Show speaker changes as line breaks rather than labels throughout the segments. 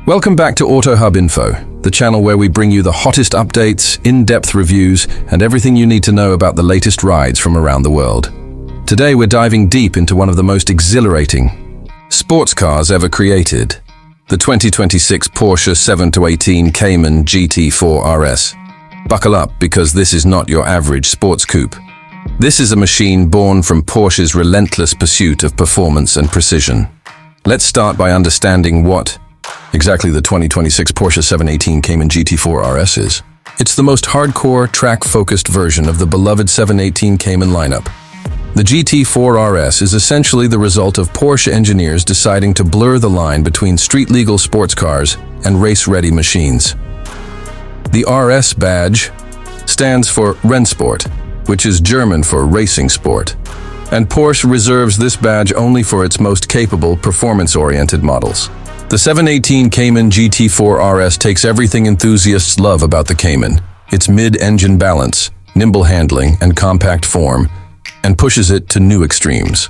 Welcome back to Auto Hub Info, the channel where we bring you the hottest updates, in-depth reviews, and everything you need to know about the latest rides from around the world. Today we're diving deep into one of the most exhilarating sports cars ever created, the 2026 Porsche 718 Cayman GT4 RS. Buckle up, because this is not your average sports coupe. This is a machine born from Porsche's relentless pursuit of performance and precision. Let's start by understanding what exactly the 2026 Porsche 718 Cayman GT4 RS is. It's the most hardcore, track-focused version of the beloved 718 Cayman lineup. The GT4 RS is essentially the result of Porsche engineers deciding to blur the line between street-legal sports cars and race-ready machines. The RS badge stands for Rennsport, which is German for racing sport, and Porsche reserves this badge only for its most capable, performance-oriented models. The 718 Cayman GT4 RS takes everything enthusiasts love about the Cayman, its mid-engine balance, nimble handling, and compact form, and pushes it to new extremes.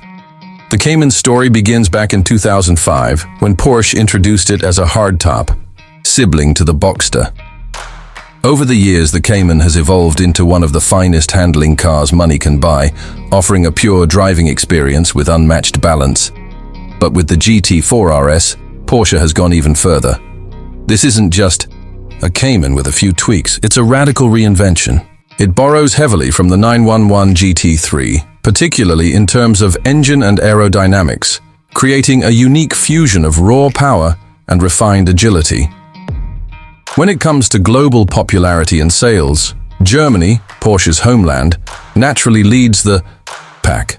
The Cayman's story begins back in 2005, when Porsche introduced it as a hardtop, sibling to the Boxster. Over the years, the Cayman has evolved into one of the finest handling cars money can buy, offering a pure driving experience with unmatched balance. But with the GT4 RS, Porsche has gone even further. This isn't just a Cayman with a few tweaks, it's a radical reinvention. It borrows heavily from the 911 GT3, particularly in terms of engine and aerodynamics, creating a unique fusion of raw power and refined agility. When it comes to global popularity and sales, Germany, Porsche's homeland, naturally leads the pack.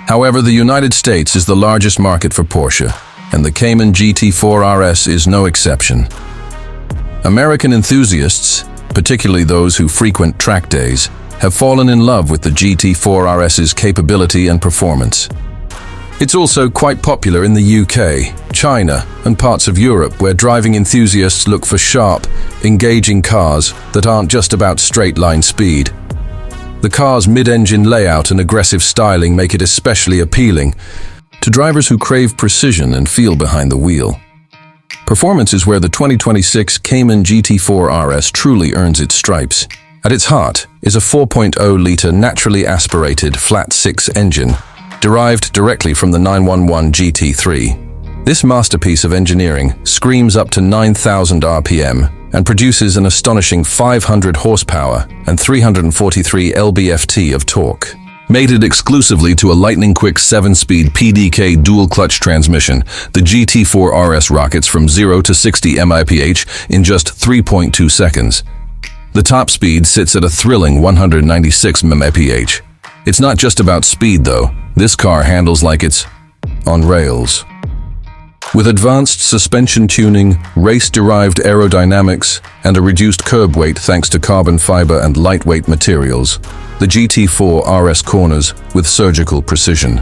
However, the United States is the largest market for Porsche, and the Cayman GT4 RS is no exception. American enthusiasts, particularly those who frequent track days, have fallen in love with the GT4 RS's capability and performance. It's also quite popular in the UK, China, and parts of Europe, where driving enthusiasts look for sharp, engaging cars that aren't just about straight-line speed. The car's mid-engine layout and aggressive styling make it especially appealing to drivers who crave precision and feel behind the wheel. Performance is where the 2026 Cayman GT4 RS truly earns its stripes. At its heart is a 4.0-liter naturally aspirated flat-six engine, derived directly from the 911 GT3. This masterpiece of engineering screams up to 9,000 RPM and produces an astonishing 500 horsepower and 343 lb-ft of torque. Mated exclusively to a lightning-quick 7-speed PDK dual-clutch transmission, the GT4 RS rockets from 0 to 60 mph in just 3.2 seconds. The top speed sits at a thrilling 196 mph. It's not just about speed, though. This car handles like it's on rails. With advanced suspension tuning, race-derived aerodynamics, and a reduced curb weight thanks to carbon fiber and lightweight materials, the GT4 RS corners with surgical precision.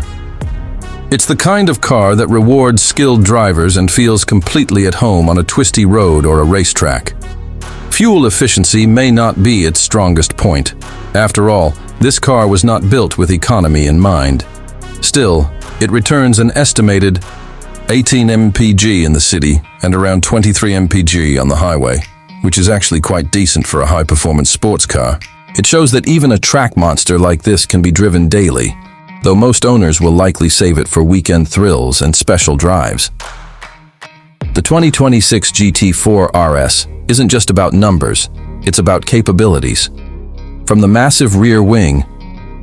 It's the kind of car that rewards skilled drivers and feels completely at home on a twisty road or a racetrack. Fuel efficiency may not be its strongest point. After all, this car was not built with economy in mind. Still, it returns an estimated 18 mpg in the city and around 23 mpg on the highway, which is actually quite decent for a high-performance sports car. It shows that even a track monster like this can be driven daily, though most owners will likely save it for weekend thrills and special drives. The 2026 GT4 RS isn't just about numbers, it's about capabilities. From the massive rear wing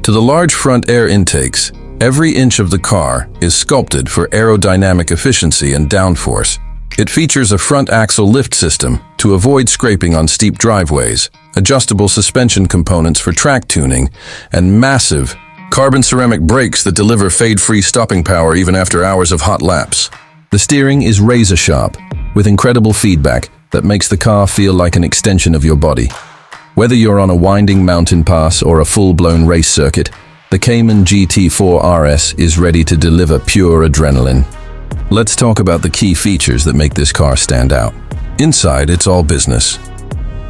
to the large front air intakes, every inch of the car is sculpted for aerodynamic efficiency and downforce. It features a front axle lift system to avoid scraping on steep driveways, adjustable suspension components for track tuning, and massive carbon ceramic brakes that deliver fade-free stopping power even after hours of hot laps. The steering is razor-sharp, with incredible feedback that makes the car feel like an extension of your body. Whether you're on a winding mountain pass or a full-blown race circuit, the Cayman GT4 RS is ready to deliver pure adrenaline. Let's talk about the key features that make this car stand out. Inside, it's all business.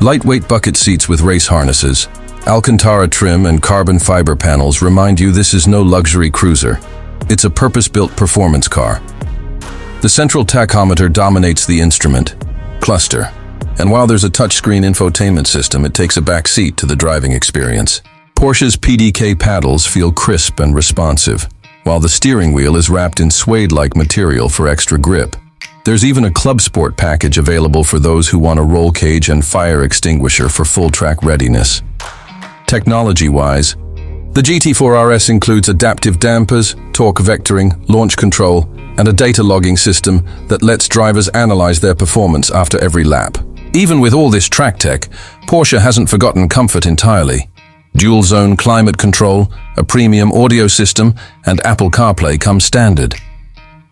Lightweight bucket seats with race harnesses, Alcantara trim and carbon fiber panels remind you this is no luxury cruiser. It's a purpose-built performance car. The central tachometer dominates the instrument cluster, and while there's a touchscreen infotainment system, it takes a back seat to the driving experience. Porsche's PDK paddles feel crisp and responsive, while the steering wheel is wrapped in suede-like material for extra grip. There's even a Club Sport package available for those who want a roll cage and fire extinguisher for full-track readiness. Technology-wise, the GT4 RS includes adaptive dampers, torque vectoring, launch control, and a data logging system that lets drivers analyze their performance after every lap. Even with all this track tech, Porsche hasn't forgotten comfort entirely. Dual-zone climate control, a premium audio system, and Apple CarPlay come standard.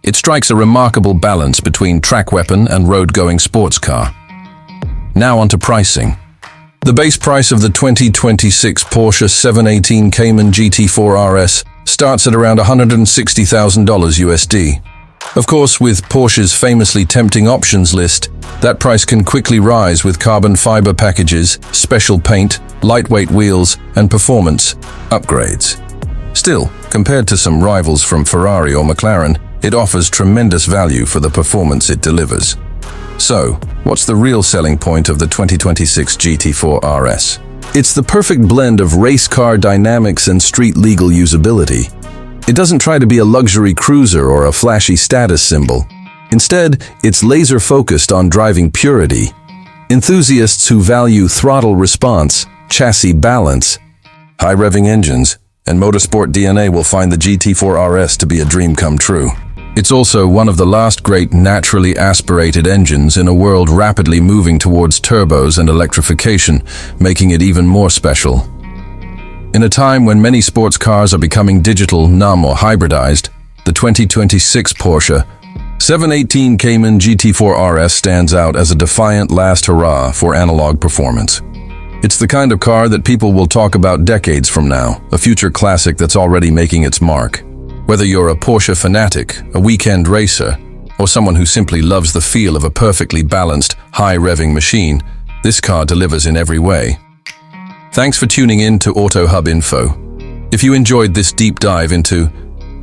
It strikes a remarkable balance between track weapon and road-going sports car. Now onto pricing. The base price of the 2026 Porsche 718 Cayman GT4 RS starts at around $160,000 USD. Of course, with Porsche's famously tempting options list, that price can quickly rise with carbon fiber packages, special paint, lightweight wheels, and performance upgrades. Still, compared to some rivals from Ferrari or McLaren, it offers tremendous value for the performance it delivers. So, what's the real selling point of the 2026 GT4 RS? It's the perfect blend of race car dynamics and street-legal usability. It doesn't try to be a luxury cruiser or a flashy status symbol. Instead, it's laser-focused on driving purity. Enthusiasts who value throttle response, chassis balance, high-revving engines, and motorsport DNA will find the GT4 RS to be a dream come true. It's also one of the last great naturally aspirated engines in a world rapidly moving towards turbos and electrification, making it even more special. In a time when many sports cars are becoming digital, numb, or hybridized, the 2026 Porsche 718 Cayman GT4 RS stands out as a defiant last hurrah for analog performance. It's the kind of car that people will talk about decades from now, a future classic that's already making its mark. Whether you're a Porsche fanatic, a weekend racer, or someone who simply loves the feel of a perfectly balanced, high-revving machine, this car delivers in every way. Thanks for tuning in to Auto Hub Info. If you enjoyed this deep dive into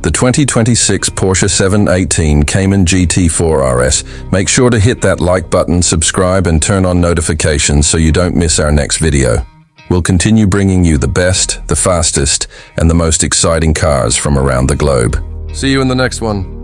the 2026 Porsche 718 Cayman GT4 RS, make sure to hit that like button, subscribe, and turn on notifications so you don't miss our next video. We'll continue bringing you the best, the fastest, and the most exciting cars from around the globe. See you in the next one.